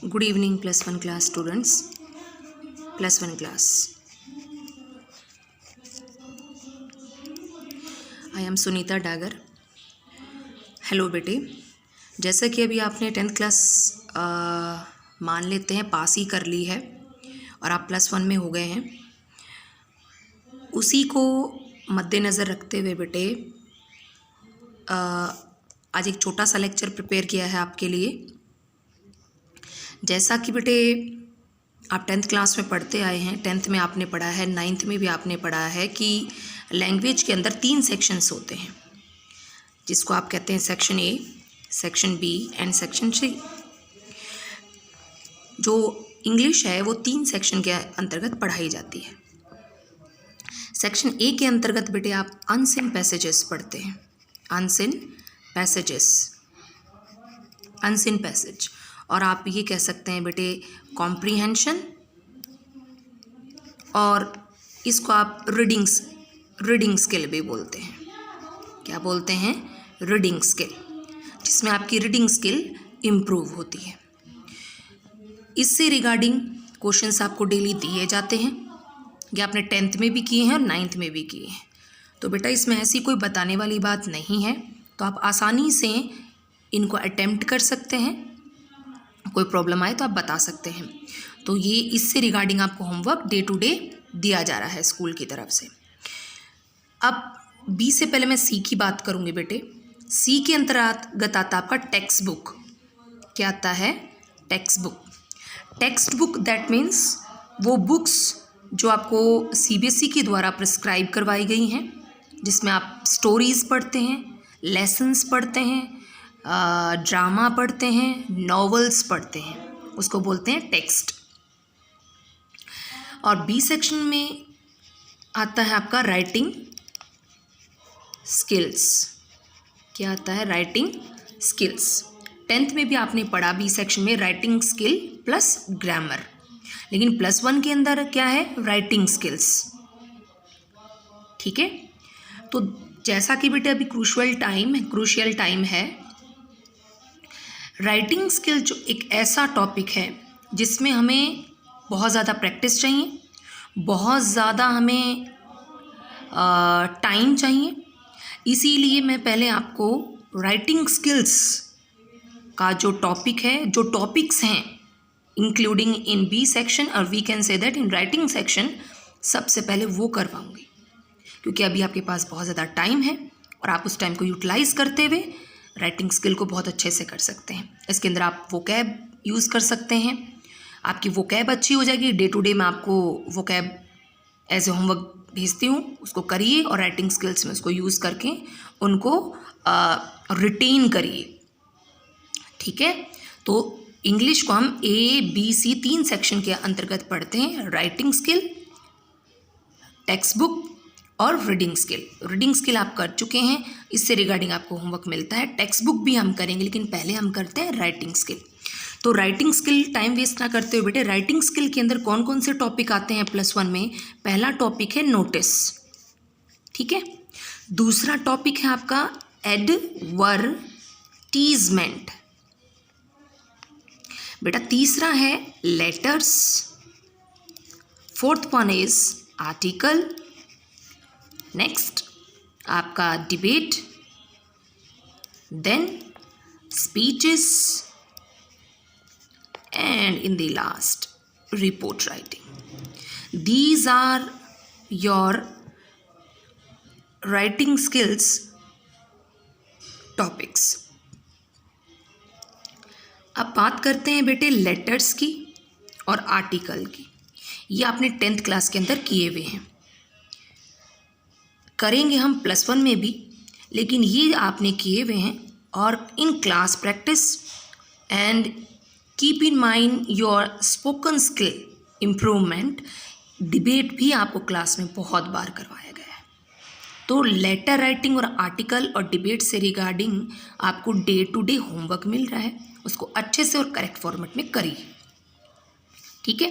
Good evening, +1 class students. +1 class. I am Sunita Dagar. Hello बेटे, जैसा कि अभी आपने 10th क्लास मान लेते हैं पास ही कर ली है और आप +1 में हो गए हैं, उसी को मद्देनज़र रखते हुए बेटे आज एक छोटा सा लेक्चर प्रिपेयर किया है आपके लिए। जैसा कि बेटे आप 10th क्लास में पढ़ते आए हैं, 10th में आपने पढ़ा है, 9th में भी आपने पढ़ा है कि लैंग्वेज के अंदर 3 सेक्शंस होते हैं, जिसको आप कहते हैं section A, section B and section C. जो इंग्लिश है वो 3 सेक्शन के अंतर्गत पढ़ाई जाती है। सेक्शन ए के अंतर्गत बेटे आप अनसीन पैसेजेस पढ़ते हैं, अनसीन पैसेज, और आप ये कह सकते हैं बेटे कॉम्प्रीहेंशन, और इसको आप रीडिंग स्किल भी बोलते हैं। क्या बोलते हैं? रीडिंग स्किल, जिसमें आपकी रीडिंग स्किल इम्प्रूव होती है। इससे रिगार्डिंग क्वेश्चंस आपको डेली दिए जाते हैं, ये आपने 10th में भी किए हैं और 9th में भी किए हैं। तो बेटा इसमें ऐसी कोई बताने वाली बात नहीं है, तो आप आसानी से इनको अटेम्प्ट कर सकते हैं। कोई प्रॉब्लम आए तो आप बता सकते हैं। तो ये इससे रिगार्डिंग आपको होमवर्क डे टू डे दिया जा रहा है स्कूल की तरफ से। अब बी से पहले मैं सी की बात करूँगी बेटे। सी के अंतर्गत आता आपका टेक्स्ट बुक। क्या आता है? टेक्स्ट बुक दैट मीन्स वो बुक्स जो आपको CBSE के द्वारा प्रिस्क्राइब करवाई गई हैं, जिसमें आप स्टोरीज़ पढ़ते हैं, लेसन्स पढ़ते हैं, ड्रामा पढ़ते हैं, नॉवेल्स पढ़ते हैं, उसको बोलते हैं टेक्स्ट। और बी सेक्शन में आता है आपका राइटिंग स्किल्स। क्या आता है? Writing skills. 10th में भी आपने पढ़ा बी सेक्शन में राइटिंग स्किल प्लस ग्रामर, लेकिन +1 के अंदर क्या है? Writing skills. ठीक है, तो जैसा कि बेटे अभी क्रूशियल टाइम है, राइटिंग स्किल जो एक ऐसा टॉपिक है जिसमें हमें बहुत ज़्यादा प्रैक्टिस चाहिए, बहुत ज़्यादा हमें टाइम चाहिए। इसीलिए मैं पहले आपको राइटिंग स्किल्स का जो टॉपिक है, जो टॉपिक्स हैं इंक्लूडिंग इन बी सेक्शन, और we can say that in writing section, सबसे पहले वो करवाऊंगी, क्योंकि अभी आपके पास बहुत ज़्यादा टाइम है और आप उस टाइम को यूटिलाइज़ करते हुए राइटिंग स्किल को बहुत अच्छे से कर सकते हैं। इसके अंदर आप वोकैब यूज़ कर सकते हैं, आपकी वोकैब अच्छी हो जाएगी। डे टू डे मैं आपको वोकैब एज ए होमवर्क भेजती हूँ, उसको करिए और राइटिंग स्किल्स में उसको यूज़ करके उनको रिटेन करिए। ठीक है, तो इंग्लिश को हम ABC 3 सेक्शन के अंतर्गत पढ़ते हैं, राइटिंग स्किल, टेक्स्ट बुक और रीडिंग स्किल आप कर चुके हैं। इससे रिगार्डिंग आपको होमवर्क मिलता है। टेक्स्ट बुक भी हम करेंगे, लेकिन पहले हम करते हैं राइटिंग स्किल। तो राइटिंग स्किल, टाइम वेस्ट ना करते हुए बेटे, राइटिंग स्किल के अंदर कौन कौन से टॉपिक आते हैं +1 में? पहला टॉपिक है नोटिस। ठीक है, दूसरा टॉपिक है आपका एडवर्टीजमेंट बेटा, तीसरा है letters, fourth one is article, next आपका debate, then speeches, and in the last report writing. These are your writing skills topics. अब बात करते हैं बेटे लेटर्स की और आर्टिकल की। ये आपने 10th क्लास के अंदर किए हुए हैं, करेंगे हम +1 में भी, लेकिन ये आपने किए हुए हैं। और in class practice and keep in mind your spoken skill improvement, debate भी आपको क्लास में बहुत बार करवाया गया है। तो लेटर राइटिंग और आर्टिकल और डिबेट से रिगार्डिंग आपको डे टू डे होमवर्क मिल रहा है, उसको अच्छे से और करेक्ट फॉर्मेट में करिए। ठीक है,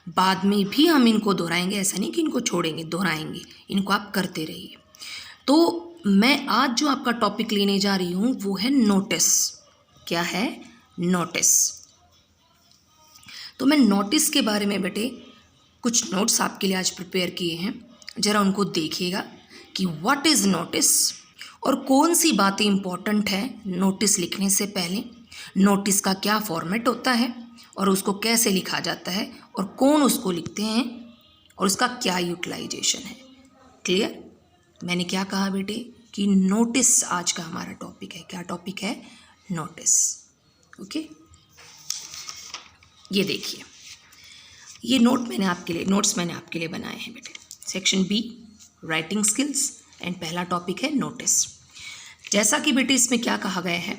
बाद में भी हम इनको दोहराएंगे, ऐसा नहीं कि इनको छोड़ेंगे, दोहराएंगे, इनको आप करते रहिए। तो मैं आज जो आपका टॉपिक लेने जा रही हूँ वो है नोटिस। क्या है? नोटिस। तो मैं नोटिस के बारे में बेटे कुछ नोट्स आपके लिए आज प्रिपेयर किए हैं, ज़रा उनको देखिएगा कि व्हाट इज़ नोटिस और कौन सी बातें इम्पॉर्टेंट है नोटिस लिखने से पहले, नोटिस का क्या फॉर्मेट होता है और उसको कैसे लिखा जाता है और कौन उसको लिखते हैं और उसका क्या यूटिलाइजेशन है। क्लियर? मैंने क्या कहा बेटे कि नोटिस आज का हमारा टॉपिक है। क्या टॉपिक है? नोटिस। ओके, ये देखिए, ये नोट्स मैंने आपके लिए बनाए हैं बेटे। Section B writing skills and पहला टॉपिक है नोटिस। जैसा कि बेटे इसमें क्या कहा गया है,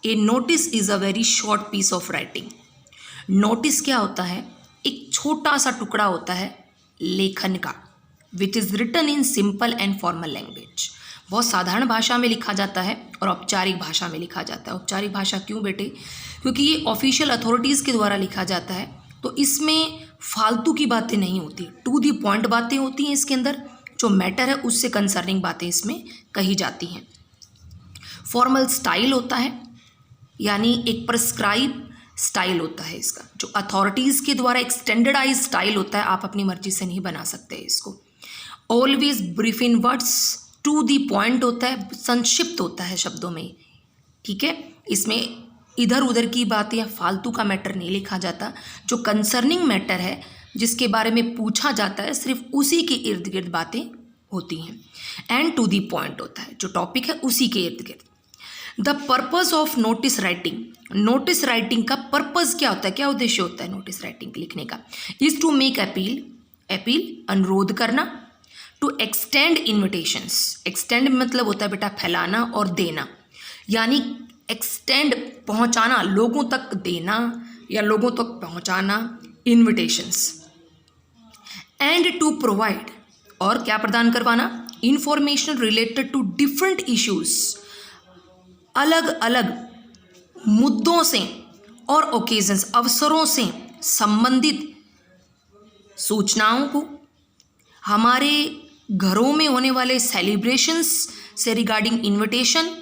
a notice is a very short piece of writing. Notice क्या होता है? एक छोटा सा टुकड़ा होता है लेखन का, which is written in simple and formal language. बहुत साधारण भाषा में लिखा जाता है और औपचारिक भाषा में लिखा जाता है। औपचारिक भाषा क्यों बेटे? क्योंकि ये ऑफिशियल अथॉरिटीज़ के द्वारा लिखा जाता है, तो इसमें फालतू की बातें नहीं होती, टू दी पॉइंट बातें होती हैं। इसके अंदर जो मैटर है उससे कंसर्निंग बातें इसमें कही जाती हैं। फॉर्मल स्टाइल होता है, यानी एक प्रिस्क्राइब स्टाइल होता है इसका, जो अथॉरिटीज़ के द्वारा एक स्टैंडर्डाइज स्टाइल होता है, आप अपनी मर्जी से नहीं बना सकते इसको। Always brief in words, to the point होता है, संक्षिप्त होता है शब्दों में। ठीक है, इसमें इधर उधर की बातें या फालतू का मैटर नहीं लिखा जाता। जो कंसर्निंग मैटर है, जिसके बारे में पूछा जाता है, सिर्फ उसी के इर्द गिर्द बातें होती हैं। एंड टू दी पॉइंट होता है, जो टॉपिक है उसी के इर्द गिर्द। The purpose of notice writing, notice writing का पर्पज़ क्या होता है, क्या उद्देश्य होता है नोटिस राइटिंग लिखने का? इज़ टू मेक अपील अनुरोध करना, टू एक्सटेंड इन्विटेशंस। एक्सटेंड मतलब होता है बेटा फैलाना और देना, यानी एक्सटेंड पहुंचाना, लोगों तक देना या लोगों तक पहुंचाना इन्विटेशंस। एंड टू प्रोवाइड, और क्या प्रदान करवाना? Information related to different issues, अलग अलग मुद्दों से और ओकेजन्स, अवसरों से संबंधित सूचनाओं को, हमारे घरों में होने वाले सेलिब्रेशंस से रिगार्डिंग इनविटेशन,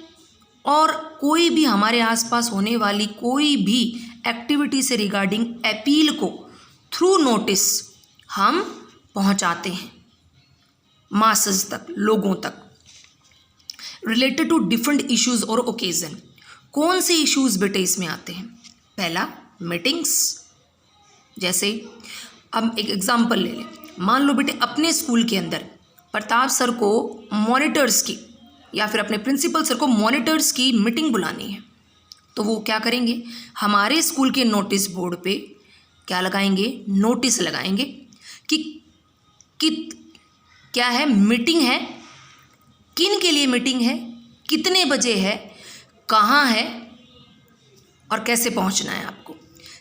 और कोई भी हमारे आसपास होने वाली कोई भी एक्टिविटी से रिगार्डिंग अपील को थ्रू नोटिस हम पहुंचाते हैं मासेस तक, लोगों तक। रिलेटेड टू डिफरेंट इश्यूज और ओकेजन, कौन से इश्यूज बेटे इसमें आते हैं? पहला मीटिंग्स, जैसे अब एक एग्जांपल ले लें, मान लो बेटे अपने स्कूल के अंदर प्रताप सर को मॉनिटर्स की या फिर अपने प्रिंसिपल सर को मॉनिटर्स की मीटिंग बुलानी है, तो वो क्या करेंगे? हमारे स्कूल के नोटिस बोर्ड पे क्या लगाएंगे? नोटिस लगाएंगे कि क्या है, मीटिंग है, किन के लिए मीटिंग है, कितने बजे है, कहाँ है और कैसे पहुंचना है आपको।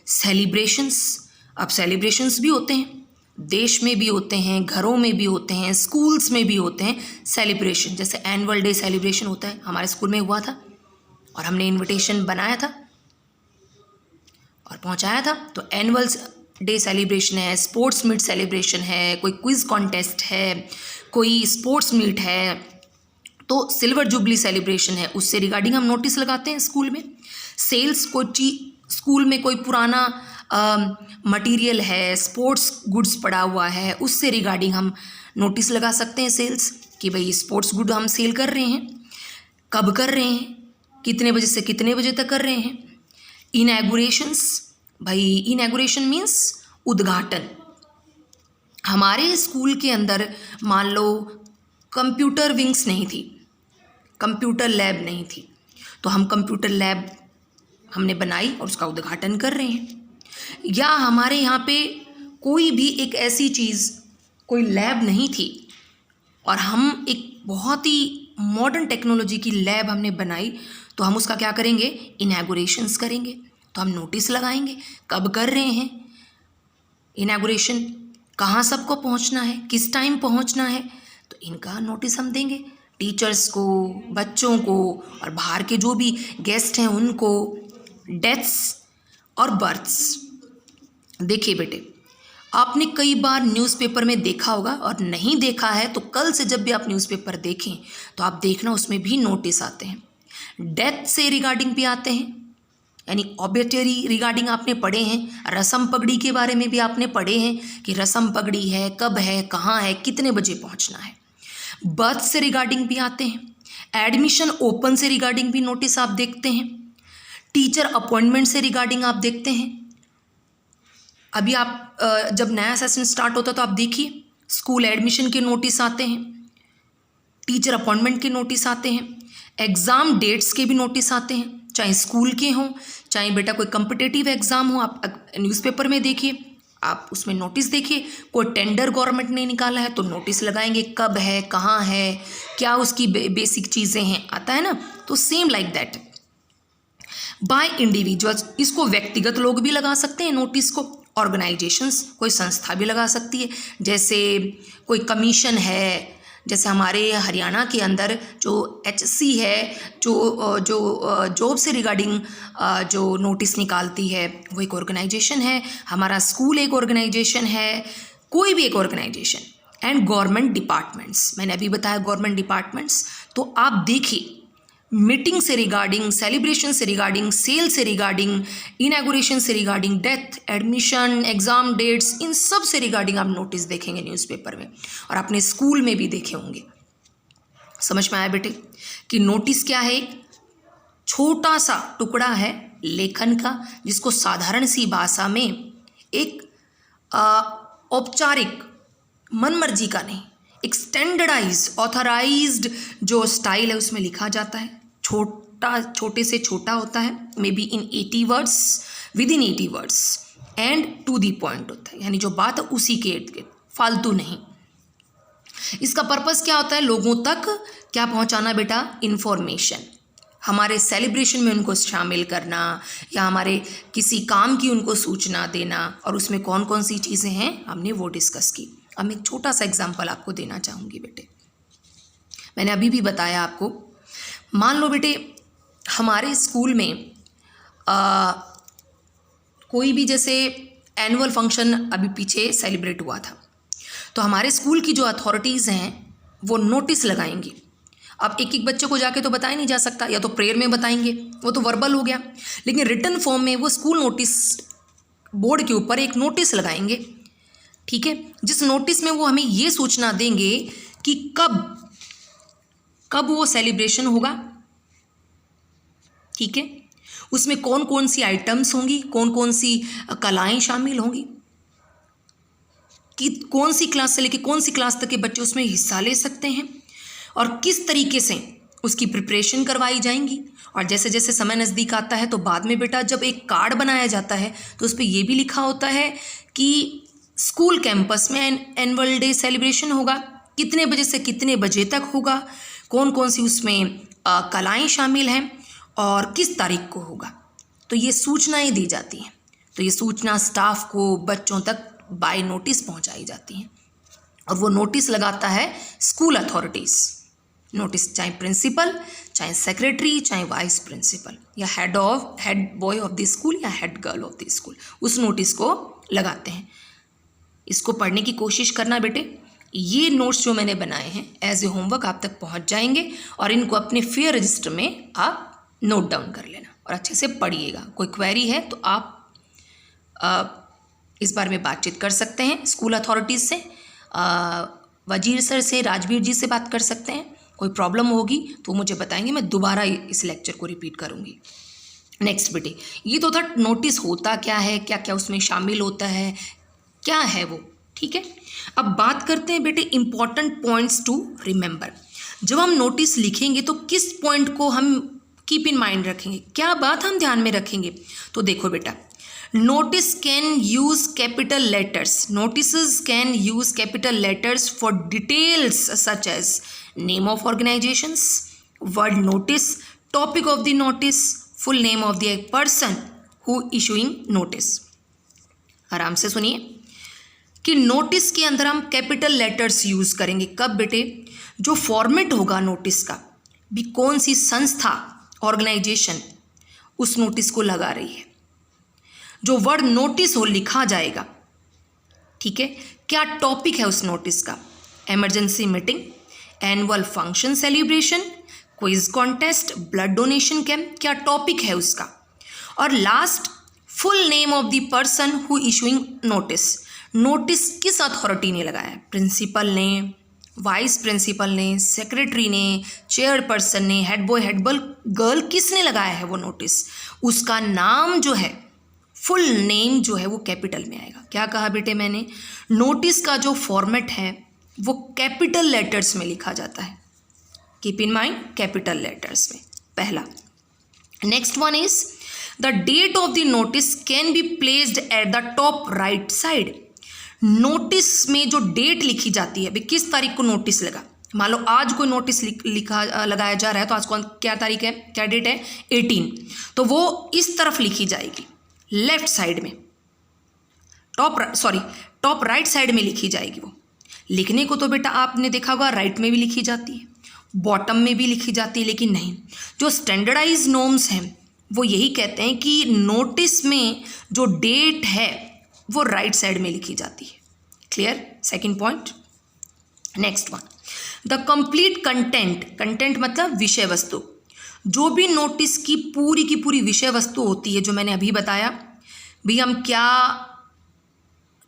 सेलिब्रेशंस, अब सेलिब्रेशंस भी होते हैं, देश में भी होते हैं, घरों में भी होते हैं, स्कूल्स में भी होते हैं सेलिब्रेशन। जैसे एनुअल डे सेलिब्रेशन होता है, हमारे स्कूल में हुआ था और हमने इनविटेशन बनाया था और पहुंचाया था। तो एनुअल डे सेलिब्रेशन है, स्पोर्ट्स मीट सेलिब्रेशन है, कोई क्विज कॉन्टेस्ट है, कोई स्पोर्ट्स मीट है, तो सिल्वर जुबली सेलिब्रेशन है, उससे रिगार्डिंग हम नोटिस लगाते हैं स्कूल में। सेल्स, कोई चीज स्कूल में कोई पुराना मटेरियल है, स्पोर्ट्स गुड्स पड़ा हुआ है, उससे रिगार्डिंग हम नोटिस लगा सकते हैं सेल्स, कि भाई स्पोर्ट्स गुड हम सेल कर रहे हैं, कब कर रहे हैं, कितने बजे से कितने बजे तक कर रहे हैं। इनैगुरेशंस, भाई इनैगुरेशन मीन्स उद्घाटन। हमारे स्कूल के अंदर मान लो कंप्यूटर विंग्स नहीं थी, कंप्यूटर लैब नहीं थी, तो हम कंप्यूटर लैब हमने बनाई और उसका उद्घाटन कर रहे हैं। या हमारे यहाँ पे कोई भी एक ऐसी चीज़, कोई लैब नहीं थी और हम एक बहुत ही मॉडर्न टेक्नोलॉजी की लैब हमने बनाई, तो हम उसका क्या करेंगे? इनैगुरेशंस करेंगे। तो हम नोटिस लगाएंगे कब कर रहे हैं इनैगुरेशन, कहाँ सबको पहुँचना है, किस टाइम पहुँचना है, तो इनका नोटिस हम देंगे टीचर्स को, बच्चों को और बाहर के जो भी गेस्ट हैं उनको। डेथ्स और बर्थ्स, देखिए बेटे आपने कई बार न्यूज़पेपर में देखा होगा, और नहीं देखा है तो कल से जब भी आप न्यूज़पेपर देखें तो आप देखना उसमें भी नोटिस आते हैं। डेथ से रिगार्डिंग भी आते हैं, यानी ऑब्जेक्टरी रिगार्डिंग आपने पढ़े हैं, रसम पगड़ी के बारे में भी आपने पढ़े हैं कि रसम पगड़ी है, कब है, कहाँ है, कितने बजे पहुँचना है। बर्थ से रिगार्डिंग भी आते हैं, एडमिशन ओपन से रिगार्डिंग भी नोटिस आप देखते हैं, टीचर अपॉइंटमेंट से रिगार्डिंग आप देखते हैं। अभी आप जब नया सेशन स्टार्ट होता है तो आप देखिए स्कूल एडमिशन के नोटिस आते हैं, टीचर अपॉइंटमेंट के नोटिस आते हैं, एग्ज़ाम डेट्स के भी नोटिस आते हैं, चाहे स्कूल के हों, चाहे बेटा कोई कम्पिटिटिव एग्ज़ाम हो। आप न्यूज़पेपर में देखिए, आप उसमें नोटिस देखिए, कोई टेंडर गवर्नमेंट ने निकाला है तो नोटिस लगाएंगे, कब है, कहाँ है, क्या उसकी बेसिक चीज़ें हैं, आता है ना। तो same like that bye individuals, इसको व्यक्तिगत लोग भी लगा सकते हैं नोटिस को, ऑर्गेनाइजेशंस, कोई संस्था भी लगा सकती है, जैसे कोई कमीशन है, जैसे हमारे हरियाणा के अंदर जो HC है, जो जॉब से रिगार्डिंग जो नोटिस निकालती है, वो एक ऑर्गेनाइजेशन है। हमारा स्कूल एक ऑर्गेनाइजेशन है, कोई भी एक ऑर्गेनाइजेशन। एंड गवर्नमेंट डिपार्टमेंट्स, मैंने अभी बताया गवर्नमेंट डिपार्टमेंट्स। तो आप देखिए मीटिंग से रिगार्डिंग, सेलिब्रेशन से रिगार्डिंग, सेल से रिगार्डिंग, इनॉग्रेशन से regarding, death, admission, exam dates, इन सब से रिगार्डिंग आप नोटिस देखेंगे न्यूज़पेपर में, और अपने स्कूल में भी देखे होंगे। समझ में आया बेटे कि नोटिस क्या है? एक छोटा सा टुकड़ा है लेखन का, जिसको साधारण सी भाषा में एक औपचारिक, मनमर्जी का नहीं, एक स्टैंडर्डाइज ऑथराइज्ड जो स्टाइल है उसमें लिखा जाता है। छोटे से छोटा होता है, maybe in 80 words, within 80 words, and to the point होता है, यानी जो बात है उसी के इर्द गिर्द, फालतू नहीं। इसका पर्पस क्या होता है? लोगों तक क्या पहुंचाना बेटा? इंफॉर्मेशन। हमारे सेलिब्रेशन में उनको शामिल करना, या हमारे किसी काम की उनको सूचना देना, और उसमें कौन कौन सी चीज़ें हैं हमने वो डिस्कस की। अब मैं एक छोटा सा एग्जांपल आपको देना चाहूँगी बेटे। मैंने अभी भी बताया आपको, मान लो बेटे हमारे स्कूल में कोई भी जैसे एनुअल फंक्शन अभी पीछे सेलिब्रेट हुआ था, तो हमारे स्कूल की जो अथॉरिटीज़ हैं वो नोटिस लगाएंगी। अब एक एक बच्चे को जाके तो बताया नहीं जा सकता, या तो प्रेयर में बताएंगे, वो तो वर्बल हो गया, लेकिन रिटन फॉर्म में वो स्कूल नोटिस बोर्ड के ऊपर एक नोटिस लगाएंगे, ठीक है, जिस नोटिस में वो हमें ये सूचना देंगे कि कब वो सेलिब्रेशन होगा, ठीक है, उसमें कौन कौन सी आइटम्स होंगी, कौन कौन सी कलाएं शामिल होंगी, कि कौन सी क्लास से लेकर कौन सी क्लास तक के बच्चे उसमें हिस्सा ले सकते हैं, और किस तरीके से उसकी प्रिपरेशन करवाई जाएंगी। और जैसे जैसे समय नज़दीक आता है तो बाद में बेटा जब एक कार्ड बनाया जाता है तो उस पर यह भी लिखा होता है कि स्कूल कैंपस में एनुअल डे सेलिब्रेशन होगा, कितने बजे से कितने बजे तक होगा, कौन कौन सी उसमें कलाएं शामिल हैं, और किस तारीख को होगा। तो ये सूचनाएं दी जाती हैं। तो ये सूचना स्टाफ को, बच्चों तक बाय नोटिस पहुंचाई जाती हैं, और वो नोटिस लगाता है स्कूल अथॉरिटीज़। नोटिस चाहे प्रिंसिपल, चाहे सेक्रेटरी, चाहे वाइस प्रिंसिपल, या head boy of the school, या head girl of the school, उस नोटिस को लगाते हैं। इसको पढ़ने की कोशिश करना बेटे। ये नोट्स जो मैंने बनाए हैं एज ए होमवर्क आप तक पहुंच जाएंगे, और इनको अपने फेयर रजिस्टर में आप नोट डाउन कर लेना और अच्छे से पढ़िएगा। कोई क्वेरी है तो आप इस बारे में बातचीत कर सकते हैं स्कूल अथॉरिटीज़ से, वजीर सर से, राजवीर जी से बात कर सकते हैं। कोई प्रॉब्लम होगी तो मुझे बताएंगे, मैं दोबारा इस लेक्चर को रिपीट करूँगी। नेक्स्ट बेटे, ये तो था नोटिस होता क्या है, क्या क्या उसमें शामिल होता है, क्या है वो, ठीक है। अब बात करते हैं बेटे इंपॉर्टेंट पॉइंट्स टू रिमेंबर। जब हम नोटिस लिखेंगे तो किस पॉइंट को हम कीप इन माइंड रखेंगे, क्या बात हम ध्यान में रखेंगे? तो देखो बेटा, notice can use capital letters, notice can use capital letters for details such as name of organisations, word notice, topic of the notice, full name of the person who issuing notice. आराम से सुनिए कि notice के अंदर हम capital letters use करेंगे। कब बेटे? जो फॉर्मेट होगा नोटिस का, भी कौन सी संस्था, ऑर्गेनाइजेशन उस नोटिस को लगा रही है, जो वर्ड नोटिस हो लिखा जाएगा, ठीक है। क्या टॉपिक है उस नोटिस का? Emergency meeting, annual function celebration, quiz contest, blood donation camp, क्या टॉपिक है उसका? और last, full name of the person who issuing notice. Notice किस अथॉरिटी ने लगाया है? प्रिंसिपल ने, वाइस प्रिंसिपल ने, सेक्रेटरी ने, चेयरपर्सन ने, हेड बॉय हेड गर्ल, किसने लगाया है वो नोटिस? उसका नाम जो है, फुल नेम जो है वो कैपिटल में आएगा। क्या कहा बेटे मैंने? नोटिस का जो फॉर्मेट है वो कैपिटल लेटर्स में लिखा जाता है। Keep in mind, capital letters में, पहला। Next one is the date of the notice can be placed at the top right side. Notice में जो डेट लिखी जाती है, भाई किस तारीख को नोटिस लगा, मान लो आज कोई नोटिस लगाया जा रहा है, तो आज कौन क्या तारीख है, क्या डेट है, 18, तो वो इस तरफ लिखी जाएगी, लेफ्ट साइड में, टॉप राइट साइड में लिखी जाएगी। वो लिखने को तो बेटा आपने देखा होगा राइट में भी लिखी जाती है, बॉटम में भी लिखी जाती है, लेकिन नहीं, जो स्टैंडर्डाइज नॉर्म्स हैं वो यही कहते हैं कि नोटिस में जो डेट है वो राइट साइड में लिखी जाती है। Clear? Second point. Next one, the complete content मतलब विषय वस्तु। जो भी नोटिस की पूरी विषय वस्तु होती है, जो मैंने अभी बताया, भाई हम क्या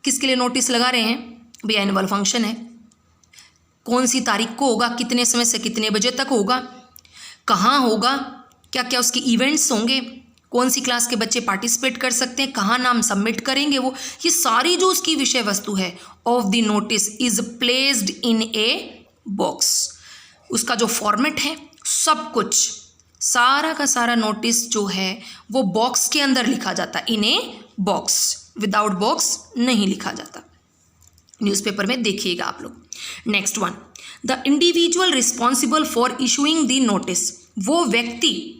किसके लिए नोटिस लगा रहे हैं, भाई एनुअल फंक्शन है, कौन सी तारीख को होगा, कितने समय से कितने बजे तक होगा, कहाँ होगा, क्या क्या उसके इवेंट्स होंगे, कौन सी क्लास के बच्चे पार्टिसिपेट कर सकते हैं, कहाँ नाम सबमिट करेंगे, वो ये सारी जो उसकी विषय वस्तु है of the notice is placed in a box. उसका जो फॉर्मेट है, सब कुछ, सारा का सारा नोटिस जो है वो बॉक्स के अंदर लिखा जाता है, इन ए बॉक्स। विदाउट बॉक्स नहीं लिखा जाता। न्यूज़पेपर में देखिएगा आप लोग। Next one, the individual responsible for issuing the notice. वो व्यक्ति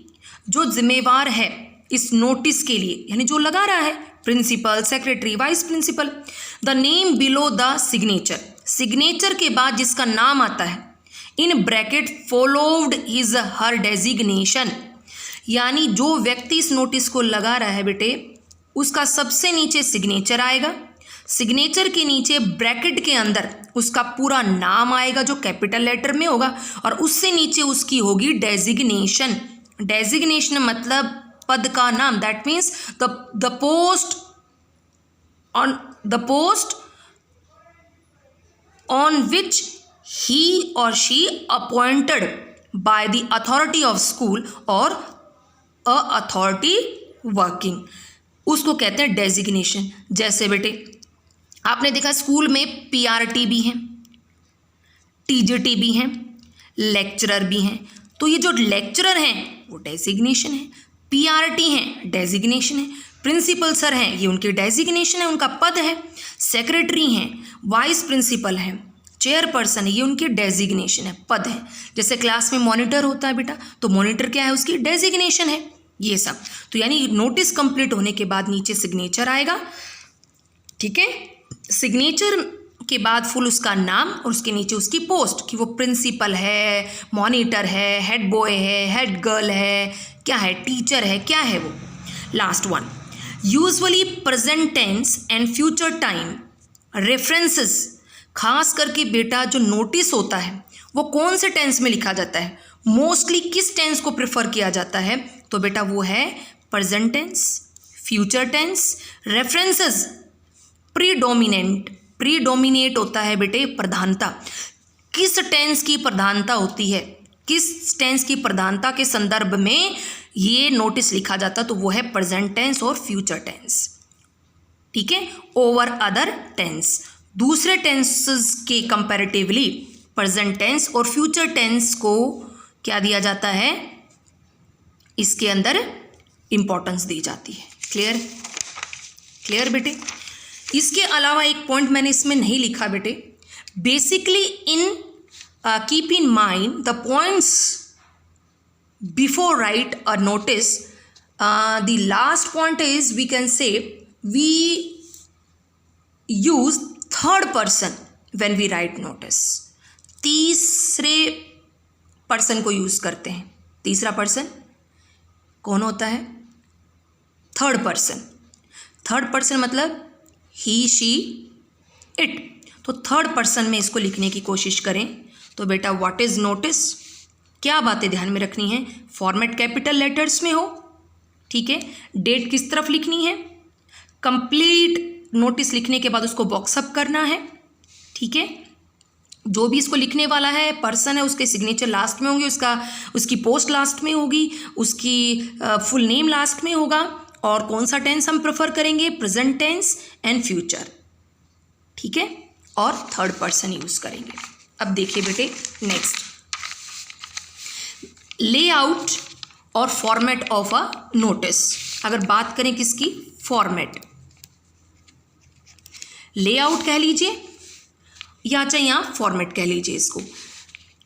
जो जिम्मेवार है इस नोटिस के लिए, यानी जो लगा रहा है, principal, secretary, vice principal. The name below the signature, signature के बाद जिसका नाम आता है, in bracket followed his her designation. यानी जो व्यक्ति इस नोटिस को लगा रहा है बेटे, उसका सबसे नीचे सिग्नेचर आएगा, सिग्नेचर के नीचे ब्रैकेट के अंदर उसका पूरा नाम आएगा जो कैपिटल लेटर में होगा, और उससे नीचे उसकी होगी डेजिग्नेशन। डेजिग्नेशन मतलब पद का नाम, that means the post on which he or she appointed by the authority of school or a authority working, उसको कहते हैं डेजिग्नेशन। जैसे बेटे आपने देखा स्कूल में पीआरटी भी हैं, टीजीटी भी हैं, लेक्चरर भी हैं। तो ये जो लेक्चरर हैं वो डेजिग्नेशन है, पीआरटी हैं डेजिग्नेशन है, प्रिंसिपल सर हैं ये उनकी डेजिग्नेशन है, उनका पद है, सेक्रेटरी हैं, वाइस प्रिंसिपल हैं, चेयरपर्सन है, ये उनकी डेजिग्नेशन है, पद है। जैसे क्लास में मॉनिटर होता है बेटा, तो मॉनिटर क्या है, उसकी डेजिग्नेशन है, ये सब। तो यानी नोटिस कंप्लीट होने के बाद नीचे सिग्नेचर आएगा, ठीक है। सिग्नेचर के बाद फुल उसका नाम और उसके नीचे उसकी पोस्ट, कि वो प्रिंसिपल है, मॉनिटर है, हेड बॉय है, हेड गर्ल है, क्या है, टीचर है, क्या है वो। Last one, usually present tense and future time references. खास करके बेटा जो नोटिस होता है वो कौन से टेंस में लिखा जाता है, मोस्टली किस टेंस को प्रेफर किया जाता है, तो बेटा वो है present tense, future tense, references predominate होता है बेटे प्रधानता। किस टेंस की प्रधानता होती है, किस टेंस की प्रधानता के संदर्भ में ये नोटिस लिखा जाता, तो वो है प्रेजेंट टेंस और फ्यूचर टेंस, ठीक है, ओवर अदर टेंस। दूसरे टेंसेस के कंपैरेटिवली प्रेजेंट टेंस और फ्यूचर टेंस को क्या दिया जाता है, इसके अंदर इंपॉर्टेंस दी जाती है। क्लियर बेटे। इसके अलावा एक पॉइंट मैंने इसमें नहीं लिखा बेटे, basically in keep in mind the points before write a notice. The last point is we can say we use third person when we write notice. तीसरे पर्सन को यूज़ करते हैं। तीसरा पर्सन कौन होता है, थर्ड पर्सन। थर्ड पर्सन मतलब ही, she, it. तो थर्ड पर्सन में इसको लिखने की कोशिश करें तो बेटा व्हाट इज़ नोटिस, क्या बातें ध्यान में रखनी है, फॉर्मेट कैपिटल लेटर्स में हो, ठीक है। डेट किस तरफ लिखनी है, कंप्लीट नोटिस लिखने के बाद उसको बॉक्सअप करना है, ठीक है। जो भी इसको लिखने वाला है पर्सन है, उसके सिग्नेचर लास्ट में होंगे, उसकी पोस्ट लास्ट में होगी, उसकी फुल नेम लास्ट में होगा, और कौन सा टेंस हम प्रेफर करेंगे, प्रेजेंट टेंस एंड फ्यूचर, ठीक है, और थर्ड पर्सन यूज करेंगे। अब देखिए बेटे नेक्स्ट, लेआउट और फॉर्मेट ऑफ अ नोटिस। अगर बात करें किसकी, फॉर्मेट, लेआउट कह लीजिए या चाहे यहाँ फॉर्मेट कह लीजिए इसको,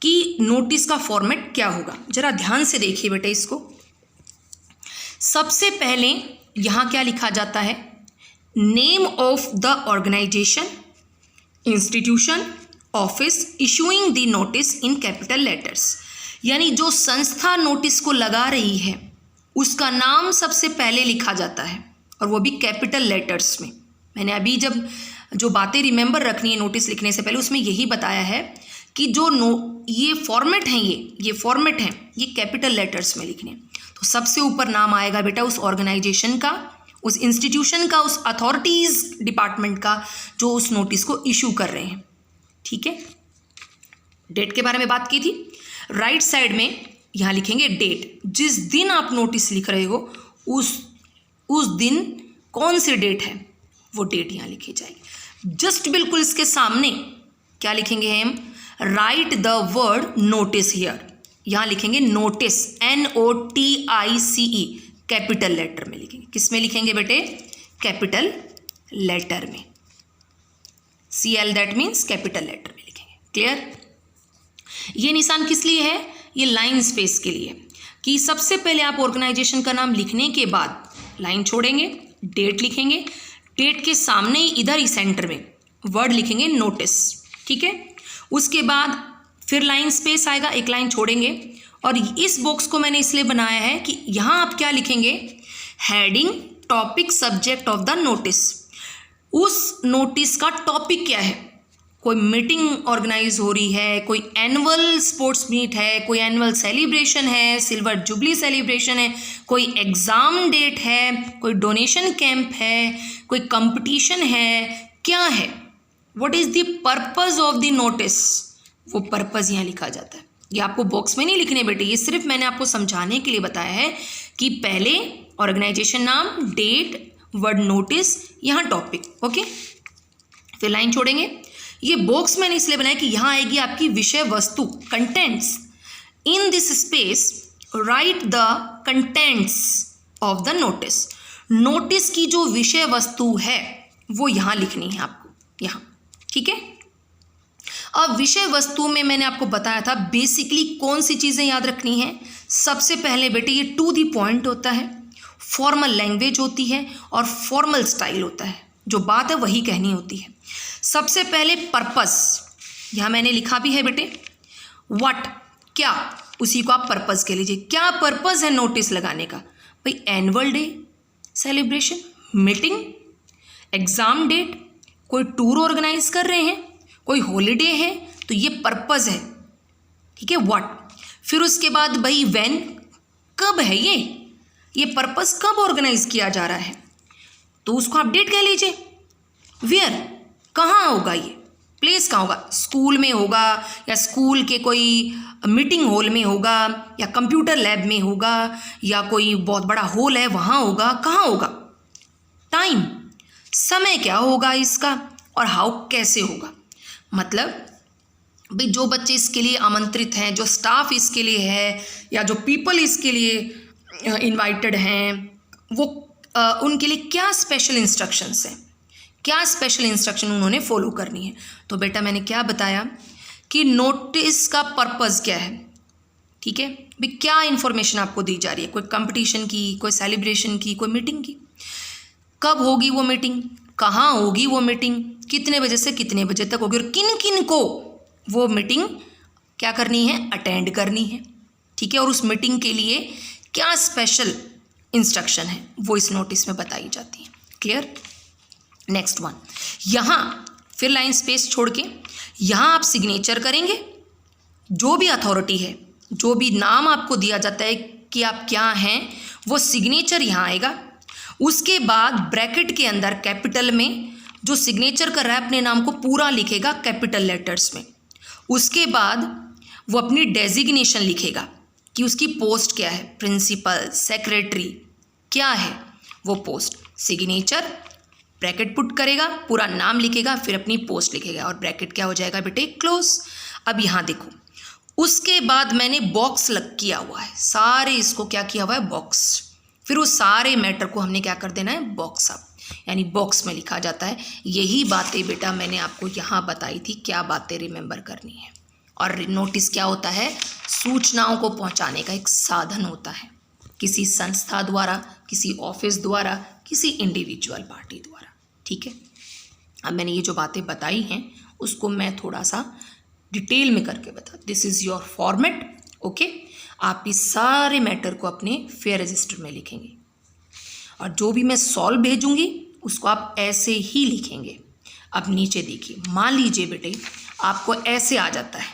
कि नोटिस का फॉर्मेट क्या होगा। जरा ध्यान से देखिए बेटे इसको। सबसे पहले यहाँ क्या लिखा जाता है, name of the organisation, institution, office issuing the notice in capital letters. यानी जो संस्था नोटिस को लगा रही है उसका नाम सबसे पहले लिखा जाता है, और वो भी कैपिटल लेटर्स में। मैंने अभी जब जो बातें रिमेंबर रखनी है नोटिस लिखने से पहले उसमें यही बताया है कि जो ये फॉर्मेट हैं, ये फॉर्मेट हैं, ये कैपिटल लेटर्स में लिखने। तो सबसे ऊपर नाम आएगा बेटा उस ऑर्गेनाइजेशन का, उस इंस्टीट्यूशन का, उस अथॉरिटीज़ डिपार्टमेंट का जो उस नोटिस को इशू कर रहे हैं, ठीक है। डेट के बारे में बात की थी। राइट साइड में यहाँ लिखेंगे डेट, जिस दिन आप नोटिस लिख रहे हो उस दिन कौन सी डेट है वो डेट यहाँ लिखी जाएगी। जस्ट बिल्कुल इसके सामने क्या लिखेंगे हम, right the word notice here, यहाँ लिखेंगे नोटिस, NOTICE, कैपिटल लेटर में लिखेंगे। किस में लिखेंगे बेटे, कैपिटल लेटर में, CL that means capital letter में लिखेंगे। क्लियर। ये निशान किस लिए है, ये लाइन स्पेस के लिए, कि सबसे पहले आप ऑर्गेनाइजेशन का नाम लिखने के बाद लाइन छोड़ेंगे, डेट लिखेंगे, डेट के सामने ही इधर ही सेंटर में वर्ड लिखेंगे नोटिस, ठीक है। उसके बाद फिर लाइन स्पेस आएगा, एक लाइन छोड़ेंगे, और इस बॉक्स को मैंने इसलिए बनाया है कि यहाँ आप क्या लिखेंगे, heading, topic, subject of the notice. उस नोटिस का टॉपिक क्या है, कोई मीटिंग ऑर्गेनाइज हो रही है, कोई एनुअल स्पोर्ट्स मीट है, कोई एनुअल सेलिब्रेशन है, सिल्वर जुबली सेलिब्रेशन है, कोई एग्ज़ाम डेट है, कोई डोनेशन कैंप है, कोई कंपटीशन है, क्या है, what is the purpose of the notice, वो पर्पज़ यहाँ लिखा जाता है। ये आपको बॉक्स में नहीं लिखने बेटे, ये सिर्फ मैंने आपको समझाने के लिए बताया है कि पहले ऑर्गेनाइजेशन नाम, डेट, वर्ड नोटिस, यहाँ टॉपिक, ओके। फिर लाइन छोड़ेंगे। ये बॉक्स मैंने इसलिए बनाया कि यहाँ आएगी आपकी विषय वस्तु, contents. In this space right the contents of the notice. Notice की जो विषय वस्तु है वो यहाँ लिखनी है आपको, यहाँ, ठीक है। अब विषय वस्तु में मैंने आपको बताया था बेसिकली कौन सी चीज़ें याद रखनी है। सबसे पहले बेटे ये टू द पॉइंट होता है, फॉर्मल लैंग्वेज होती है, और फॉर्मल स्टाइल होता है, जो बात है वही कहनी होती है। सबसे पहले पर्पस, यहाँ मैंने लिखा भी है बेटे, व्हाट, क्या, उसी को आप पर्पस कह लीजिए। क्या पर्पस है नोटिस लगाने का, भाई annual day celebration, meeting, exam date, कोई टूर ऑर्गेनाइज कर रहे हैं, कोई हॉलीडे है, तो ये पर्पस है, ठीक है, व्हाट। फिर उसके बाद भाई व्हेन, कब है ये पर्पस कब ऑर्गेनाइज किया जा रहा है, तो उसको आप डेट कह लीजिए। वेयर, कहाँ होगा, ये प्लेस कहाँ होगा, स्कूल में होगा, या स्कूल के कोई मीटिंग हॉल में होगा, या कंप्यूटर लैब में होगा, या कोई बहुत बड़ा हॉल है वहाँ होगा, कहाँ होगा। टाइम, समय क्या होगा इसका, और हाउ, कैसे होगा। मतलब भाई जो बच्चे इसके लिए आमंत्रित हैं, जो स्टाफ इसके लिए है, या जो पीपल इसके लिए इनवाइटेड हैं, वो उनके लिए क्या स्पेशल इंस्ट्रक्शंस हैं, क्या स्पेशल इंस्ट्रक्शन उन्होंने फॉलो करनी है। तो बेटा मैंने क्या बताया कि नोटिस का पर्पस क्या है, ठीक है भाई, क्या इन्फॉर्मेशन आपको दी जा रही है, कोई कंपटीशन की, कोई सेलिब्रेशन की, कोई मीटिंग की, कब होगी वो मीटिंग, कहाँ होगी वो मीटिंग, कितने बजे से कितने बजे तक होगी, और किन किन को वो मीटिंग क्या करनी है, अटेंड करनी है, ठीक है, और उस मीटिंग के लिए क्या स्पेशल इंस्ट्रक्शन है वो इस नोटिस में बताई जाती है। क्लियर। नेक्स्ट वन, यहाँ फिर लाइन स्पेस छोड़ के यहाँ आप सिग्नेचर करेंगे। जो भी अथॉरिटी है, जो भी नाम आपको दिया जाता है कि आप क्या हैं, वो सिग्नेचर यहाँ आएगा। उसके बाद ब्रैकेट के अंदर कैपिटल में जो सिग्नेचर कर रहा है अपने नाम को पूरा लिखेगा कैपिटल लेटर्स में। उसके बाद वो अपनी डेजिग्नेशन लिखेगा कि उसकी पोस्ट क्या है, प्रिंसिपल, सेक्रेटरी, क्या है वो पोस्ट। सिग्नेचर, ब्रैकेट पुट करेगा, पूरा नाम लिखेगा, फिर अपनी पोस्ट लिखेगा और ब्रैकेट क्या हो जाएगा बेटे, क्लोज। अब यहाँ देखो, उसके बाद मैंने बॉक्स किया हुआ है, सारे इसको क्या किया हुआ है, बॉक्स। फिर उस सारे मैटर को हमने क्या कर देना है, बॉक्स अप, यानी बॉक्स में लिखा जाता है। यही बातें बेटा मैंने आपको यहाँ बताई थी, क्या बातें रिमेंबर करनी है। और नोटिस क्या होता है, सूचनाओं को पहुँचाने का एक साधन होता है, किसी संस्था द्वारा, किसी ऑफिस द्वारा, किसी इंडिविजुअल पार्टी द्वारा। ठीक है, अब मैंने ये जो बातें बताई हैं उसको मैं थोड़ा सा डिटेल में करके बता। This is your format, okay. आप इस सारे मैटर को अपने फेयर रजिस्टर में लिखेंगे और जो भी मैं सॉल्व भेजूंगी उसको आप ऐसे ही लिखेंगे। अब नीचे देखिए, मान लीजिए बेटे आपको ऐसे आ जाता है,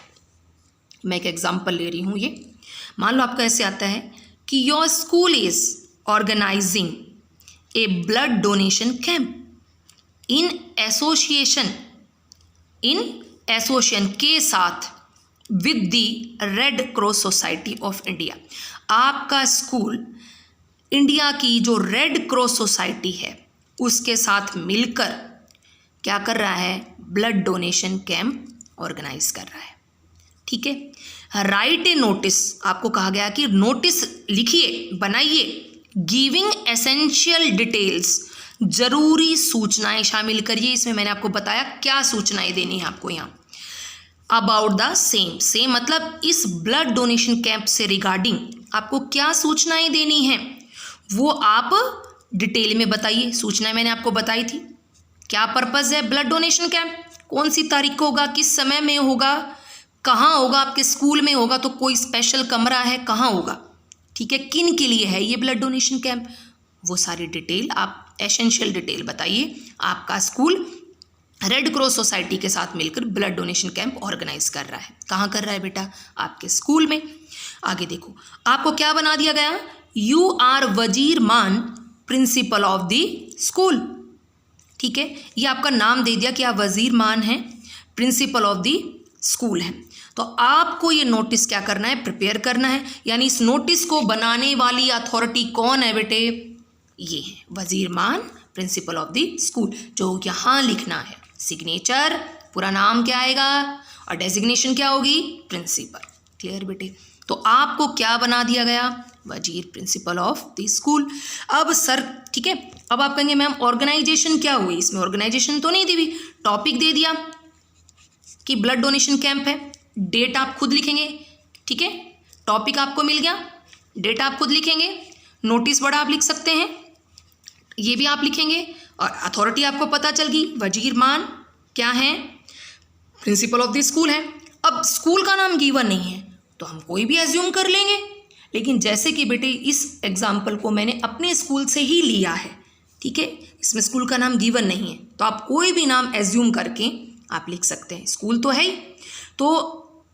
मैं एक एग्जांपल ले रही हूँ, ये मान लो आपको ऐसे आता है कि your school is organising a blood donation camp in association के साथ with the red cross society of India. आपका स्कूल इंडिया की जो रेड क्रॉस सोसाइटी है उसके साथ मिलकर क्या कर रहा है, ब्लड डोनेशन कैंप ऑर्गेनाइज कर रहा है। ठीक है, राइट ए नोटिस, आपको कहा गया कि नोटिस लिखिए, बनाइए, गिविंग एसेंशियल डिटेल्स, जरूरी सूचनाएं शामिल करिए। इसमें मैंने आपको बताया क्या सूचनाएं देनी है आपको यहाँ। अबाउट द सेम मतलब इस ब्लड डोनेशन कैंप से रिगार्डिंग आपको क्या सूचनाएं देनी हैं वो आप डिटेल में बताइए। सूचनाएं मैंने आपको बताई थी, क्या पर्पज़ है ब्लड डोनेशन कैंप, कौन सी तारीख को होगा, किस समय में होगा, कहाँ होगा, आपके स्कूल में होगा तो कोई स्पेशल कमरा है, कहाँ होगा, ठीक है, किन के लिए है ये ब्लड डोनेशन कैंप, वो सारी डिटेल आप एसेंशियल डिटेल बताइए। आपका स्कूल रेड क्रॉस सोसाइटी के साथ मिलकर ब्लड डोनेशन कैंप ऑर्गेनाइज कर रहा है। कहाँ कर रहा है बेटा, आपके स्कूल में। आगे देखो, आपको क्या बना दिया गया, यू आर वजीर मान प्रिंसिपल ऑफ द स्कूल। ठीक है, ये आपका नाम दे दिया कि आप वजीर मान हैं, प्रिंसिपल ऑफ द स्कूल हैं। तो आपको ये नोटिस क्या करना है, प्रिपेयर करना है। यानी इस नोटिस को बनाने वाली अथॉरिटी कौन है बेटे, ये है वजीर मान प्रिंसिपल ऑफ द स्कूल। जो यहाँ लिखना है, सिग्नेचर, पूरा नाम क्या आएगा और डेजिग्नेशन क्या होगी, प्रिंसिपल। क्लियर बेटे, तो आपको क्या बना दिया गया, वजीर प्रिंसिपल ऑफ द स्कूल। अब सर ठीक है, अब आप कहेंगे मैम ऑर्गेनाइजेशन क्या हुई, इसमें ऑर्गेनाइजेशन तो नहीं दी हुई, टॉपिक दे दिया कि ब्लड डोनेशन कैंप है, डेट आप खुद लिखेंगे। ठीक है, टॉपिक आपको मिल गया, डेट आप खुद लिखेंगे, नोटिस बड़ा आप लिख सकते हैं, ये भी आप लिखेंगे, और अथॉरिटी आपको पता चल गई, वजीर मान क्या है, प्रिंसिपल ऑफ द स्कूल है। अब स्कूल का नाम गिवन नहीं है तो हम कोई भी एज्यूम कर लेंगे, लेकिन जैसे कि बेटे इस एग्जाम्पल को मैंने अपने स्कूल से ही लिया है, ठीक है, इसमें स्कूल का नाम गिवन नहीं है तो आप कोई भी नाम एज्यूम करके आप लिख सकते हैं, स्कूल तो है ही। तो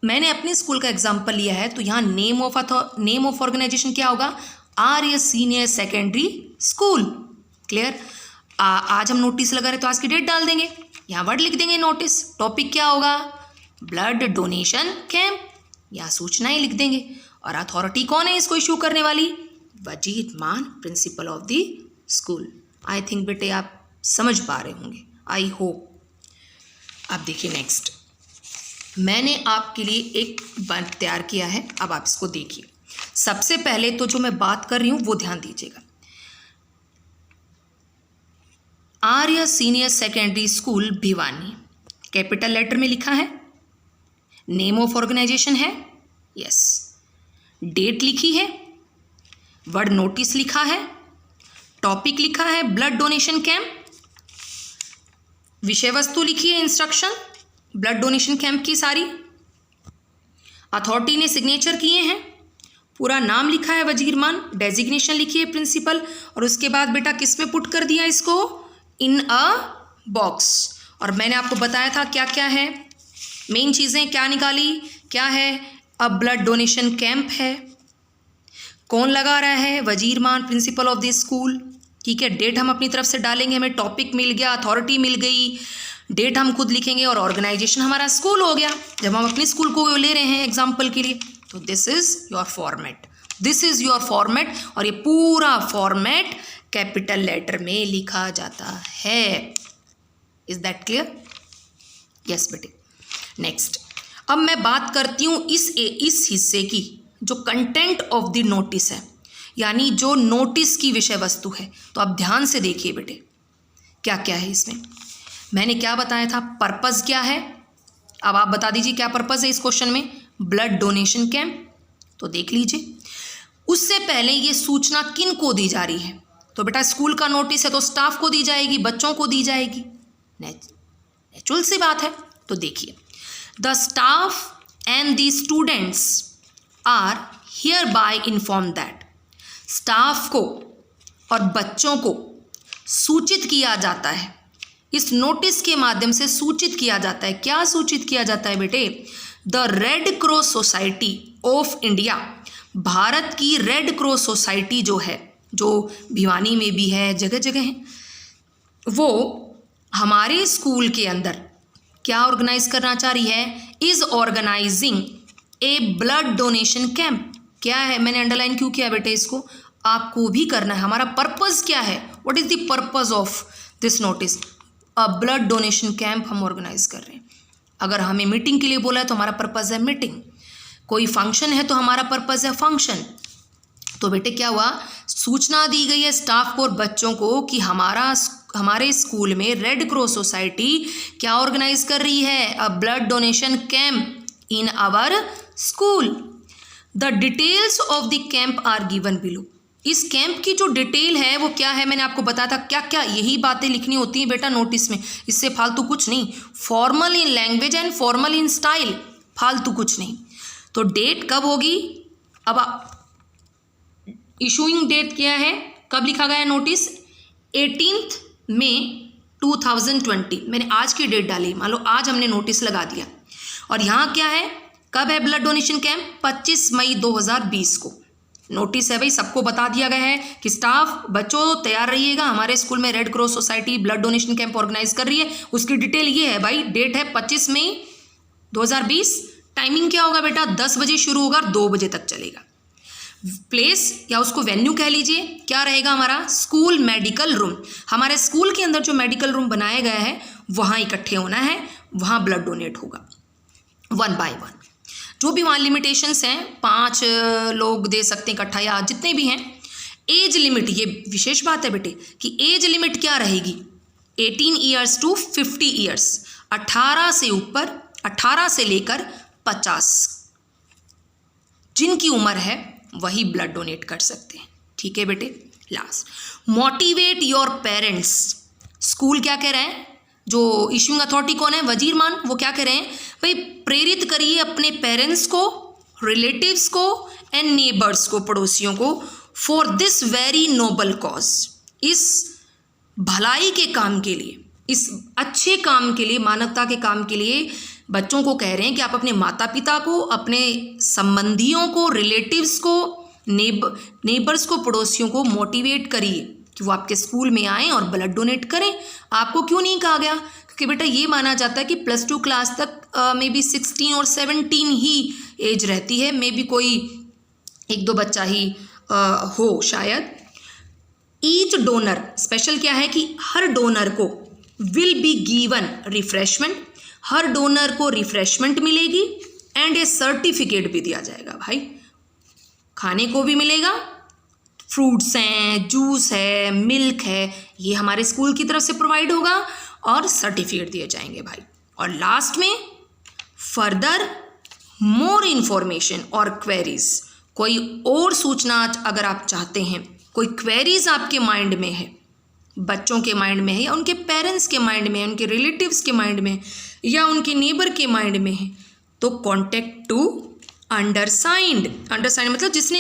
मैंने अपने स्कूल का एग्जाम्पल लिया है तो यहाँ नेम ऑफ ऑर्गेनाइजेशन क्या होगा, आर्य सीनियर सेकेंडरी स्कूल। क्लियर, आज हम नोटिस लगा रहे तो आज की डेट डाल देंगे, यहाँ वर्ड लिख देंगे नोटिस, टॉपिक क्या होगा, ब्लड डोनेशन कैंप, या सूचनाएं लिख देंगे, और अथॉरिटी कौन है इसको इशू करने वाली, वजीर मान principle of the school. I think बेटे आप समझ पा रहे होंगे, आई होप। अब देखिए नेक्स्ट, मैंने आपके लिए एक बंद तैयार किया है, अब आप इसको देखिए। सबसे पहले तो जो मैं बात कर रही हूँ वो ध्यान दीजिएगा, Arya senior secondary school Bhiwani, capital letter में लिखा है, नेम ऑफ ऑर्गेनाइजेशन है, यस, डेट लिखी है, वर्ड नोटिस लिखा है, टॉपिक लिखा है ब्लड डोनेशन कैंप, विषय वस्तु लिखी है इंस्ट्रक्शन ब्लड डोनेशन कैंप की सारी, अथॉरिटी ने सिग्नेचर किए हैं, पूरा नाम लिखा है वजीर मान, डेजिग्नेशन लिखी है प्रिंसिपल, और उसके बाद बेटा किस में पुट कर दिया इसको, इन अ बॉक्स। और मैंने आपको बताया था क्या क्या है, मेन चीज़ें क्या निकाली, क्या है, अब ब्लड डोनेशन कैंप है, कौन लगा रहा है? वजीरमान, प्रिंसिपल ऑफ दिस स्कूल। ठीक है, डेट हम अपनी तरफ से डालेंगे, हमें टॉपिक मिल गया, अथॉरिटी मिल गई, डेट हम खुद लिखेंगे और ऑर्गेनाइजेशन हमारा स्कूल हो गया जब हम अपने स्कूल को ले रहे हैं एग्जाम्पल के लिए। तो this is your format, this is your format, और ये पूरा फॉर्मेट कैपिटल लेटर में लिखा जाता है। Is that clear? यस बेटे। नेक्स्ट, अब मैं बात करती हूँ इस हिस्से की जो कंटेंट ऑफ द नोटिस है, यानी जो नोटिस की विषय वस्तु है। तो आप ध्यान से देखिए बेटे क्या क्या है इसमें। मैंने क्या बताया था? पर्पस क्या है? अब आप बता दीजिए क्या पर्पस है इस क्वेश्चन में? Blood donation camp. तो देख लीजिए, उससे पहले ये सूचना किन को दी जा रही है? तो बेटा स्कूल का नोटिस है तो स्टाफ को दी जाएगी, बच्चों को दी जाएगी, नेचुरल सी बात है। तो देखिए, the staff and the students are hereby inform that, staff को और बच्चों को सूचित किया जाता है, इस नोटिस के माध्यम से सूचित किया जाता है। क्या सूचित किया जाता है बेटे? The red cross society of India, Bharat की रेड क्रॉस सोसाइटी जो है, जो भिवानी में भी है, जगह जगह है, वो हमारे स्कूल के अंदर क्या ऑर्गेनाइज करना चाह रही है? Is organising a blood donation camp. क्या है? मैंने अंडरलाइन क्यों किया बेटे इसको? आपको भी करना है। हमारा पर्पस क्या है? What is the purpose of this notice? A blood donation camp हम ऑर्गेनाइज कर रहे हैं। अगर हमें मीटिंग के लिए बोला है तो हमारा पर्पस है मीटिंग, कोई फंक्शन है तो हमारा पर्पस है फंक्शन। तो बेटे क्या हुआ? सूचना दी गई है स्टाफ को और बच्चों को कि हमारे स्कूल में रेड क्रॉस सोसाइटी क्या ऑर्गेनाइज कर रही है? A blood donation camp in our school. The details of the camp are given below. इस कैंप की जो डिटेल है वो क्या है? मैंने आपको बताया था क्या क्या यही बातें लिखनी होती हैं बेटा नोटिस में, इससे फालतू कुछ नहीं। Formal in language and formal in style, फालतू कुछ नहीं। तो डेट कब होगी? अब इशूइंग डेट क्या है? कब लिखा गया नोटिस? 18 मई 2020। मैंने आज की डेट डाली, मान लो आज हमने नोटिस लगा दिया। और यहाँ क्या है? कब है ब्लड डोनेशन कैंप? 25 मई 2020 को नोटिस है भाई, सबको बता दिया गया है कि स्टाफ बच्चों तैयार रहिएगा, हमारे स्कूल में red cross society blood donation camp organise कर रही है। उसकी डिटेल ये है भाई, डेट है 25 मई 2020। टाइमिंग क्या होगा बेटा? 10 बजे शुरू होगा और 2 बजे तक चलेगा। प्लेस या उसको वेन्यू कह लीजिए, क्या रहेगा हमारा? School medical room. हमारे स्कूल के अंदर जो मेडिकल रूम बनाया गया है वहाँ इकट्ठे होना है, वहाँ ब्लड डोनेट होगा 1 by 1। जो भी वहाँ लिमिटेशंस हैं, 5 लोग दे सकते हैं इकट्ठा या जितने भी हैं। एज लिमिट, ये विशेष बात है बेटे कि एज लिमिट क्या रहेगी? 18 ईयर्स टू 50 ईयर्स, 18 से ऊपर, 18 से लेकर 50 जिनकी उम्र है वही ब्लड डोनेट कर सकते हैं। ठीक है बेटे। Last, motivate your parents. School क्या कह रहे हैं? जो इशूइंग अथॉरिटी कौन है? वजीरमान। वो क्या कह रहे हैं भाई? प्रेरित करिए अपने पेरेंट्स को, रिलेटिव्स को एंड नेबर्स को, पड़ोसियों को, for this very noble cause, इस भलाई के काम के लिए, इस अच्छे काम के लिए, मानवता के काम के लिए बच्चों को कह रहे हैं कि आप अपने माता पिता को, अपने संबंधियों को, रिलेटिव्स को, नेबर्स को, पड़ोसियों को मोटिवेट करिए कि वो आपके स्कूल में आएँ और ब्लड डोनेट करें। आपको क्यों नहीं कहा गया? क्योंकि बेटा ये माना जाता है कि +2 क्लास तक मे बी 16 और 17 ही एज रहती है, मे बी कोई 1-2 बच्चा ही हो शायद। ईच डोनर, स्पेशल क्या है कि हर डोनर को will be given refreshment, her donor को रिफ्रेशमेंट मिलेगी एंड ए सर्टिफिकेट भी दिया जाएगा भाई। खाने को भी मिलेगा, फ्रूट्स हैं, जूस है, मिल्क है, ये हमारे स्कूल की तरफ से प्रोवाइड होगा और सर्टिफिकेट दिए जाएंगे भाई। और लास्ट में फर्दर मोर इन्फॉर्मेशन और क्वेरीज, कोई और सूचना अगर आप चाहते हैं, कोई क्वेरीज आपके माइंड में है, बच्चों के माइंड में है या उनके पेरेंट्स के माइंड में है, उनके रिलेटिव्स के माइंड में या उनके नेबर के माइंड में है, तो कॉन्टेक्ट टू अंडरसाइंड। अंडरसाइंड मतलब जिसने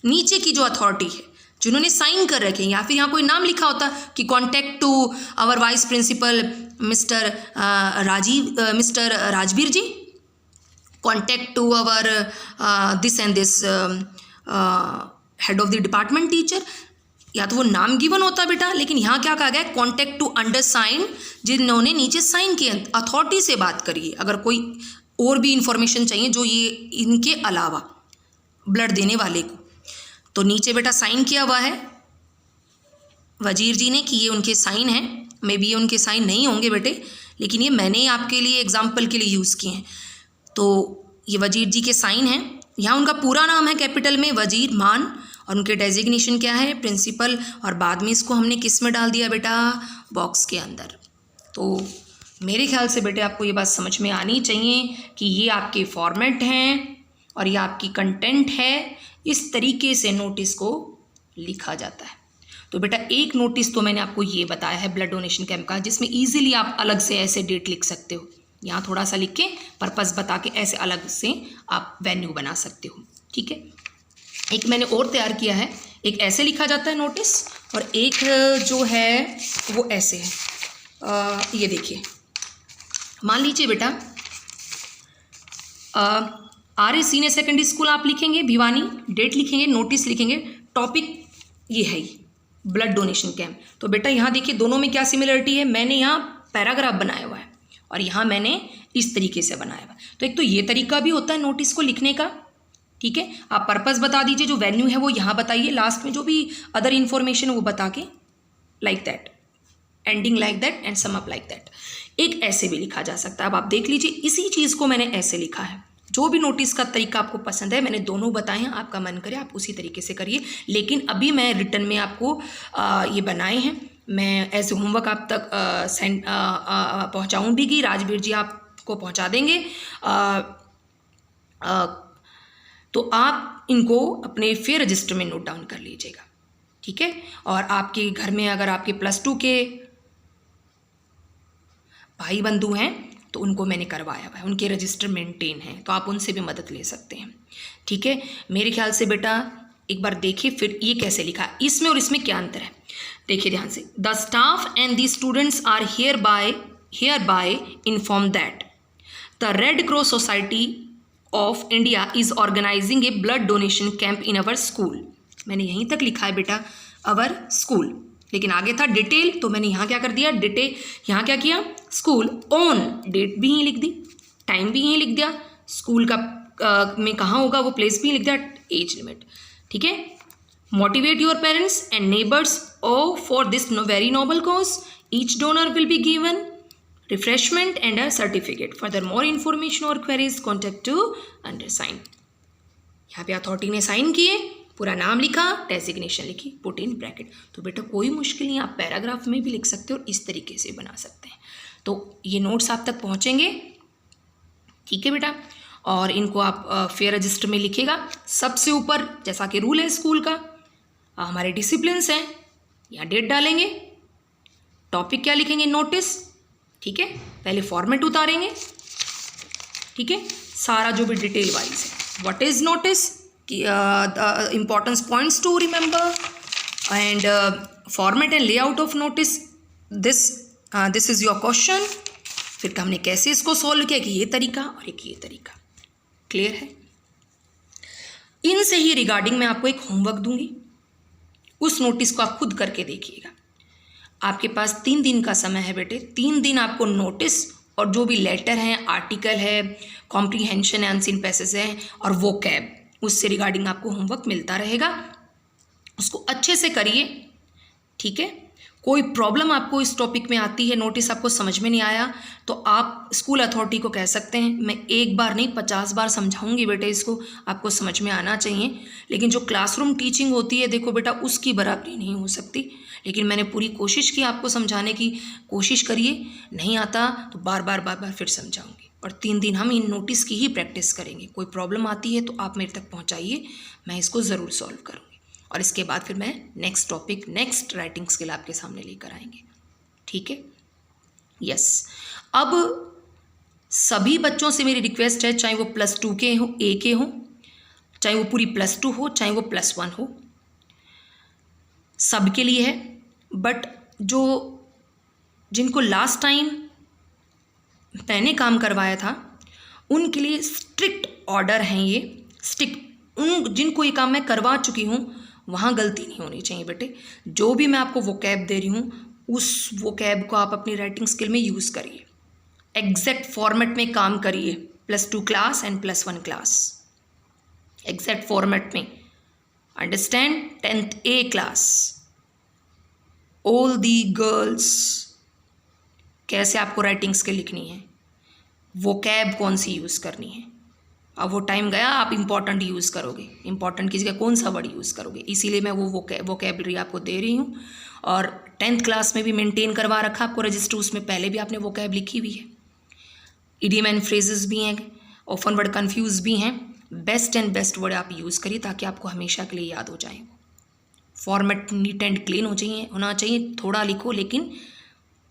नीचे की जो अथॉरिटी है, जिन्होंने साइन कर रखे हैं, या फिर यहाँ कोई नाम लिखा होता कि contact to our vice principal mister Rajveer ji, contact to our this and this head of the department teacher, या तो वो नाम गिवन होता बेटा, लेकिन यहाँ क्या कहा गया, कॉन्टेक्ट टू अंडरसाइन, जिन्होंने नीचे साइन किए, अथॉरिटी से बात करिए अगर कोई और भी इंफॉर्मेशन चाहिए जो ये इनके अलावा ब्लड देने वाले को। तो नीचे बेटा साइन किया हुआ है वजीर जी ने कि ये उनके साइन हैं, मे बी ये उनके साइन नहीं होंगे बेटे, लेकिन ये मैंने आपके लिए एग्जाम्पल के लिए यूज़ किए हैं। तो ये वजीर जी के साइन हैं। यहाँ उनका पूरा नाम है कैपिटल में वजीर मान, और उनके डेजिग्नेशन क्या है, प्रिंसिपल, और बाद में इसको हमने किस में डाल दिया बेटा, बॉक्स के अंदर। तो मेरे ख्याल से बेटे आपको ये बात समझ में आनी चाहिए कि ये आपके फॉर्मेट हैं और ये आपकी कंटेंट है, इस तरीके से नोटिस को लिखा जाता है। तो बेटा एक नोटिस तो मैंने आपको ये बताया है ब्लड डोनेशन कैंप का, जिसमें ईजिली आप अलग से ऐसे डेट लिख सकते हो, यहाँ थोड़ा सा लिख के पर्पस बता के ऐसे अलग से आप वेन्यू बना सकते हो। ठीक है, एक मैंने और तैयार किया है, एक ऐसे लिखा जाता है नोटिस, और एक जो है वो ऐसे है। ये देखिए, मान लीजिए बेटा RA सीनियर सेकेंडरी स्कूल आप लिखेंगे भिवानी, डेट लिखेंगे, नोटिस लिखेंगे, टॉपिक ये है ब्लड डोनेशन कैंप। तो बेटा यहाँ देखिए दोनों में क्या सिमिलरिटी है, मैंने यहाँ पैराग्राफ बनाया हुआ है और यहाँ मैंने इस तरीके से बनाया हुआ है। तो एक तो ये तरीका भी होता है नोटिस को लिखने का। ठीक है, आप पर्पस बता दीजिए, जो वेन्यू है वो यहाँ बताइए, लास्ट में जो भी अदर इन्फॉर्मेशन है वो बता के, like that, ending like that and sum up like that. एक ऐसे भी लिखा जा सकता है। अब आप देख लीजिए, इसी चीज़ को मैंने ऐसे लिखा है। जो भी नोटिस का तरीका आपको पसंद है, मैंने दोनों बताए हैं, आपका मन करे आप उसी तरीके से करिए। लेकिन अभी मैं रिटर्न में आपको ये बनाए हैं, मैं एज होमवर्क आप तक पहुँचाऊँगी, राजवीर जी आपको पहुँचा देंगे। तो आप इनको अपने फेयर रजिस्टर में नोट डाउन कर लीजिएगा। ठीक है, और आपके घर में अगर आपके +2 के भाई बंधु हैं तो उनको मैंने करवाया हुआ है, उनके रजिस्टर मेंटेन हैं, तो आप उनसे भी मदद ले सकते हैं। ठीक है, मेरे ख्याल से बेटा एक बार देखिए फिर ये कैसे लिखा है, इसमें और इसमें क्या अंतर है देखिए ध्यान से। The staff and the students are hereby inform that the red cross society of India is organising a blood donation camp in our school. मैंने यहीं तक लिखा है बेटा अवर स्कूल, लेकिन आगे था डिटेल, तो मैंने यहाँ क्या कर दिया, डिटेल यहाँ क्या किया, स्कूल ऑन, डेट भी यहीं लिख दी, टाइम भी यहीं लिख दिया, स्कूल का में कहाँ होगा वो प्लेस भी लिख दिया, एज लिमिट। ठीक है, motivate your parents and neighbours oh for this very noble cause, each donor will be given refreshment and a certificate. Further more information or queries contact to undersign. यहाँ पे authority ने sign किए, पूरा नाम लिखा, designation लिखी, put in bracket. तो बेटा कोई मुश्किल नहीं, आप पैराग्राफ में भी लिख सकते हो और इस तरीके से बना सकते हैं। तो ये नोट्स आप तक पहुँचेंगे। ठीक है बेटा, और इनको आप फेयर रजिस्टर में लिखिएगा सबसे ऊपर, जैसा कि रूल है स्कूल का। हमारे डिसिप्लिन्स हैं, यहाँ डेट डालेंगे, टॉपिक क्या लिखेंगे, नोटिस। ठीक है, पहले फॉर्मेट उतारेंगे। ठीक है, सारा जो भी डिटेल वाइज है, what is notice, importance points to remember, and format and layout of notice, this is your question. फिर हमने कैसे इसको सॉल्व किया कि ये तरीका और एक ये तरीका। क्लियर है, इनसे ही रिगार्डिंग मैं आपको एक होमवर्क दूंगी, उस नोटिस को आप खुद करके देखिएगा। आपके पास 3 दिन का समय है बेटे, 3 दिन आपको नोटिस और जो भी लेटर हैं, आर्टिकल है, कॉम्प्रीहेंशन है, अनसीन पैसेज है और वो कैब, उससे रिगार्डिंग आपको होमवर्क मिलता रहेगा, उसको अच्छे से करिए। ठीक है, कोई प्रॉब्लम आपको इस टॉपिक में आती है, नोटिस आपको समझ में नहीं आया, तो आप स्कूल अथॉरिटी को कह सकते हैं, मैं 1 बार नहीं 50 बार समझाऊंगी बेटे, इसको आपको समझ में आना चाहिए। लेकिन जो क्लासरूम टीचिंग होती है देखो बेटा, उसकी बराबरी नहीं हो सकती, लेकिन मैंने पूरी कोशिश की आपको समझाने की, कोशिश करिए, नहीं आता तो बार बार फिर समझाऊंगी। और 3 दिन हम इन नोटिस की ही प्रैक्टिस करेंगे। कोई प्रॉब्लम आती है तो आप मेरे तक पहुंचाइए, मैं इसको ज़रूर सॉल्व करूँगी। और इसके बाद फिर मैं next topic, next writing skill आपके सामने लेकर आएंगे। ठीक है, यस। अब सभी बच्चों से मेरी रिक्वेस्ट है, चाहे वो +2 के हो, ए के हो, चाहे वो पूरी +2 हो, चाहे वो +1 हो, सबके लिए है। बट जो जिनको लास्ट टाइम मैंने काम करवाया था, उनके लिए स्ट्रिक्ट ऑर्डर हैं, ये स्ट्रिक्ट उन जिनको ये काम मैं करवा चुकी हूँ वहाँ गलती नहीं होनी चाहिए बेटे। जो भी मैं आपको वोकैब दे रही हूँ उस वोकैब को आप अपनी राइटिंग स्किल में यूज़ करिए, एग्जैक्ट फॉर्मेट में काम करिए, +2 class and +1 class exact format में। Understand? 10th A class, all the girls, कैसे आपको राइटिंग स्किल लिखनी है, वोकैब कौन सी यूज़ करनी है। अब वो टाइम गया आप इंपॉर्टेंट यूज़ करोगे, इंपॉर्टेंट की जगह कौन सा वर्ड यूज़ करोगे, इसीलिए मैं वो वोकैबलरी आपको दे रही हूँ। और 10th क्लास में भी मेंटेन करवा रखा आपको रजिस्टर, उसमें पहले भी आपने वोकैब लिखी हुई है, इडियम एंड फ्रेजेस भी हैं, ऑफन वर्ड कन्फ्यूज भी हैं। बेस्ट एंड बेस्ट वर्ड आप यूज़ करिए ताकि आपको हमेशा के लिए याद हो जाए। फॉर्मेट नीट एंड क्लीन होना चाहिए, थोड़ा लिखो लेकिन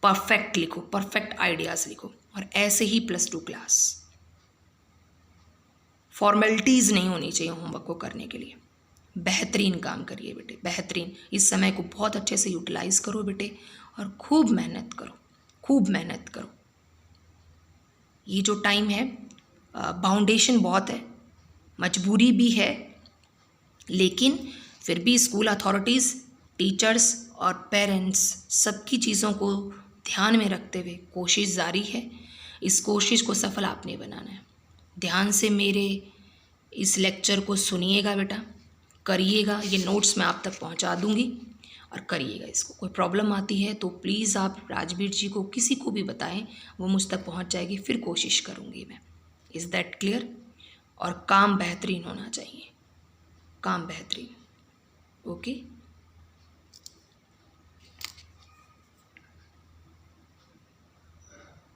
परफेक्ट लिखो, परफेक्ट आइडियाज़ लिखो। और ऐसे ही +2 क्लास, फॉर्मेलिटीज़ नहीं होनी चाहिए होमवर्क को करने के लिए। बेहतरीन काम करिए बेटे, बेहतरीन। इस समय को बहुत अच्छे से यूटिलाइज़ करो बेटे और खूब मेहनत करो, खूब मेहनत करो। ये जो टाइम है बाउंडेशन बहुत है, मजबूरी भी है, लेकिन फिर भी स्कूल अथॉरिटीज़, टीचर्स और पेरेंट्स सबकी चीज़ों को ध्यान में रखते हुए कोशिश जारी है। इस कोशिश को सफल आपने बनाना है। ध्यान से मेरे इस लेक्चर को सुनिएगा बेटा, करिएगा। ये नोट्स मैं आप तक पहुंचा दूंगी और करिएगा इसको। कोई प्रॉब्लम आती है तो प्लीज़ आप राजवीर जी को, किसी को भी बताएं, वो मुझ तक पहुंच जाएगी, फिर कोशिश करूंगी मैं। Is that clear? और काम बेहतरीन होना चाहिए, काम बेहतरीन। ओके।